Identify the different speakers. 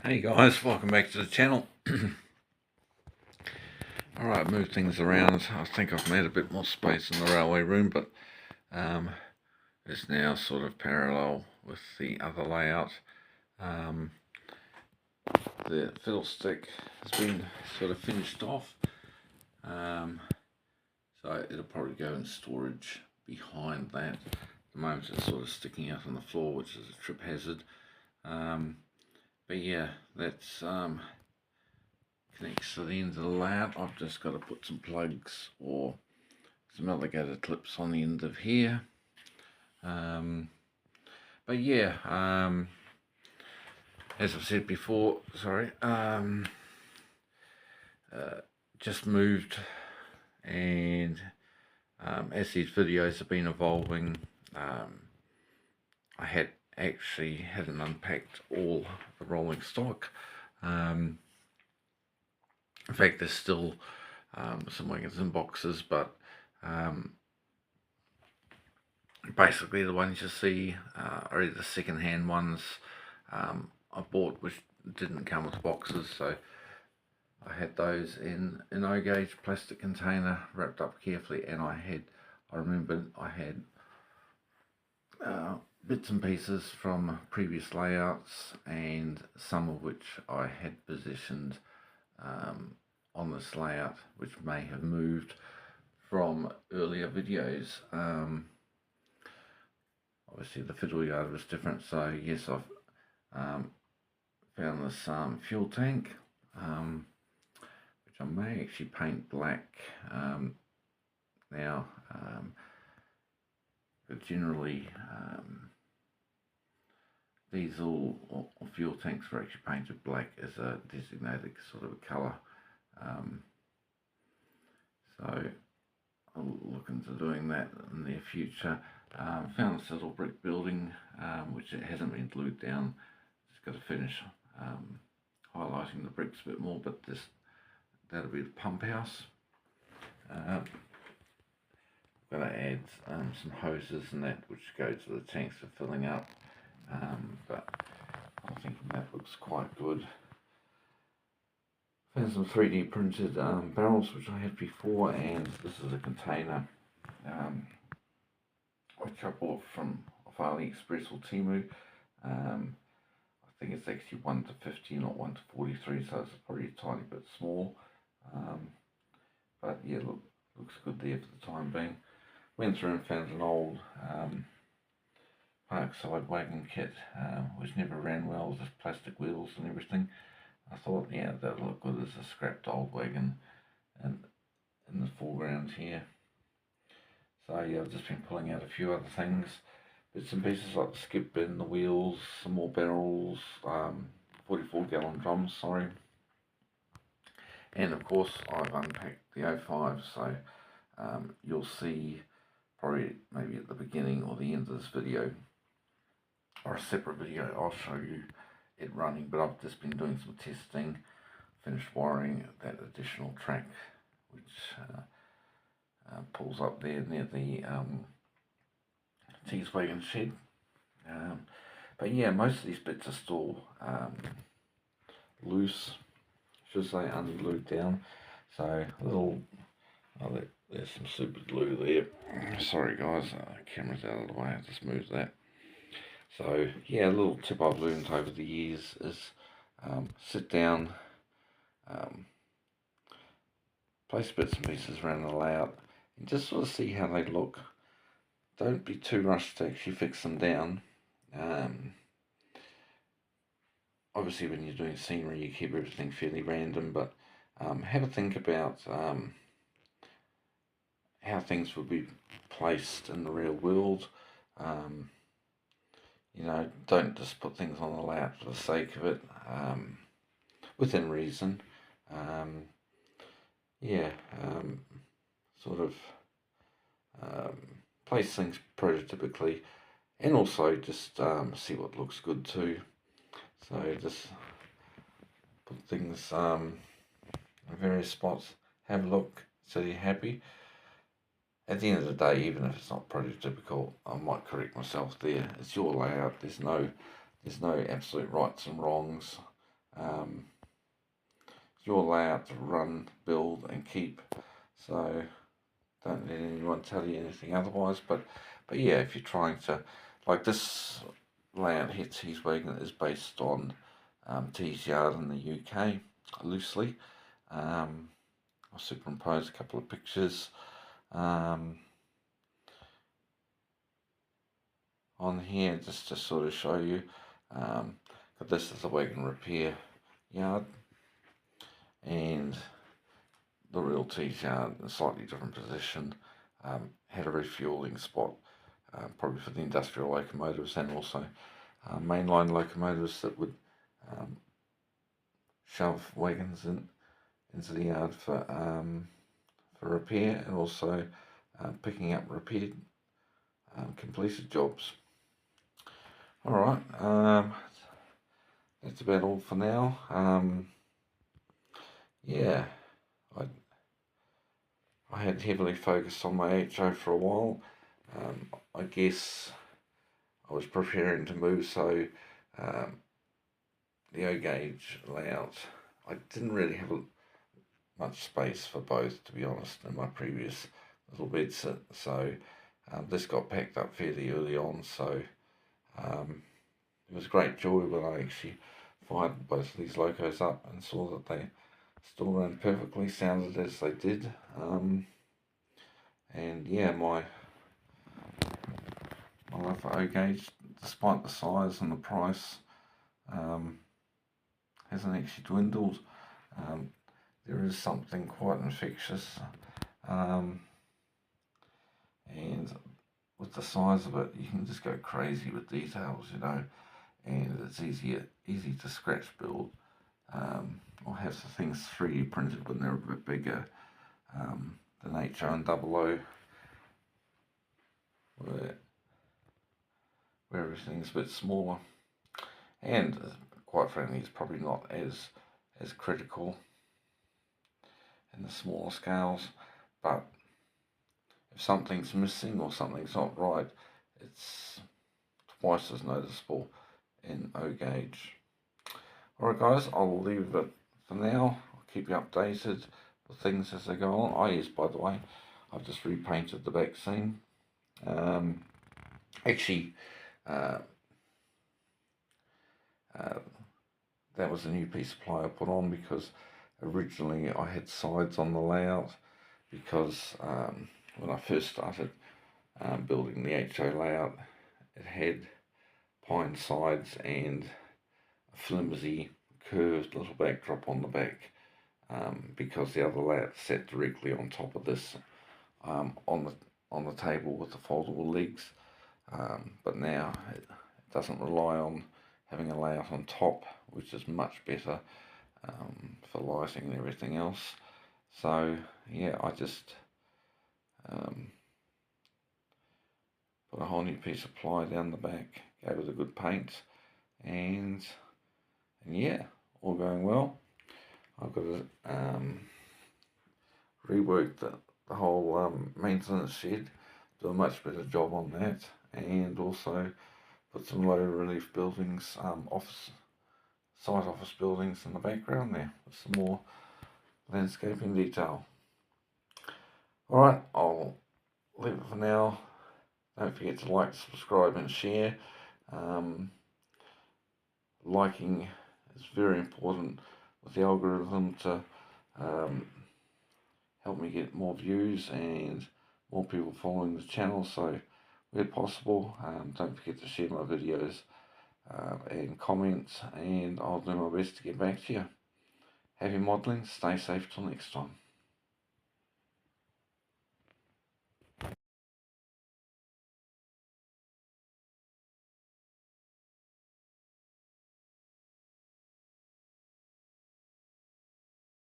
Speaker 1: Hey guys, welcome back to the channel. Alright, move things around. I think I've made a bit more space in the railway room, but it's now sort of parallel with the other layout. The fiddlestick has been sort of finished off, so it'll probably go in storage behind that. At the moment it's sort of sticking out on the floor, which is a trip hazard. But yeah, that's connects to the end of the layout. I've just got to put some plugs or some alligator clips on the end of here. But yeah, as I've said before, sorry, just moved, and as these videos have been evolving, I hadn't unpacked all the rolling stock. In fact, there's still some wagons in boxes, but basically the ones you see are either second-hand ones I bought which didn't come with boxes, so I had those in an O-gauge plastic container wrapped up carefully, and I remembered I had bits and pieces from previous layouts, and some of which I had positioned on this layout, which may have moved from earlier videos. Obviously the fiddle yard was different, so yes, I've found this fuel tank, which I may actually paint black now, but generally diesel or fuel tanks are actually painted black as a designated sort of a colour. So I'll look into doing that in the near future. Found this little brick building, which it hasn't been glued down. Just got to finish highlighting the bricks a bit more, but that'll be the pump house. I'm going to add some hoses and that, which go to the tanks for filling up, but I'm thinking that looks quite good. Found some 3D printed barrels, which I had before, and this is a container which I bought from AliExpress or Temu. I think it's actually 1 to 50, not 1 to 43, so it's probably a tiny bit small. But yeah, looks good there for the time being. Went through and found an old Parkside wagon kit, which never ran well, just plastic wheels and everything. I thought, yeah, that'll look good as a scrapped old wagon and in the foreground here. So yeah, I've just been pulling out a few other things, bits and pieces like the skip bin, the wheels, some more barrels, 44-gallon drums, sorry. And of course I've unpacked the 05, so you'll see probably maybe at the beginning or the end of this video, or a separate video, I'll show you it running, but I've just been doing some testing, finished wiring that additional track which pulls up there near the Tees wagon shed. But yeah, most of these bits are still loose, should say unglued down, so a little, there's some super glue there. Sorry guys, camera's out of the way, I just moved that. So yeah, a little tip I've learned over the years is sit down, place bits and pieces around the layout and just sort of see how they look. Don't be too rushed to actually fix them down. Obviously when you're doing scenery you keep everything fairly random, but have a think about how things would be placed in the real world. You know, don't just put things on the layout for the sake of it, within reason. Sort of place things prototypically, and also just see what looks good too. So just put things in various spots, have a look, so you're happy. At the end of the day, even if it's not prototypical, I might correct myself there. It's your layout. There's no absolute rights and wrongs. It's your layout to run, build and keep, so don't let anyone tell you anything otherwise. But yeah, if you're trying to, like this layout here, T's Wagon, is based on T's Yard in the UK, loosely. I'll superimpose a couple of pictures on here just to sort of show you. But this is a wagon repair yard, and the real T's Yard in a slightly different position. Had a refueling spot, probably for the industrial locomotives, and also mainline locomotives that would shove wagons into the yard for repair, and also picking up repaired completed jobs. Alright, that's about all for now. Yeah, I had heavily focused on my HO for a while. I guess I was preparing to move, so the O gauge layout, I didn't really have much space for both, to be honest, in my previous little bed sit. So this got packed up fairly early on, so it was great joy when I actually fired both of these locos up and saw that they still ran perfectly, sounded as they did. And yeah, my love for O gauge, despite the size and the price, hasn't actually dwindled. There is something quite infectious, and with the size of it, you can just go crazy with details, you know, and it's easy to scratch build, or have the things 3D printed when they're a bit bigger than HO and 00, where everything's a bit smaller, and quite frankly, it's probably not as critical in the smaller scales. But if something's missing or something's not right, it's twice as noticeable in O gauge. Alright guys, I'll leave it for now. I'll keep you updated with things as they go on. Yes, by the way, I've just repainted the back seam. Actually, that was a new piece of ply I put on, because originally I had sides on the layout, because when I first started building the HO layout, it had pine sides and a flimsy curved little backdrop on the back, because the other layout sat directly on top of this, on the table with the foldable legs. But now it doesn't rely on having a layout on top, which is much better for lighting and everything else. So yeah, I just put a whole new piece of ply down the back, gave it a good paint, and yeah, all going well. I've got to rework the whole maintenance shed, do a much better job on that, and also put some low relief buildings, site office buildings in the background there, with some more landscaping detail. Alright, I'll leave it for now. Don't forget to like, subscribe and share. Liking is very important with the algorithm to help me get more views and more people following the channel. So where possible, don't forget to share my videos and comment, and I'll do my best to get back to you. Happy modelling, stay safe till next time.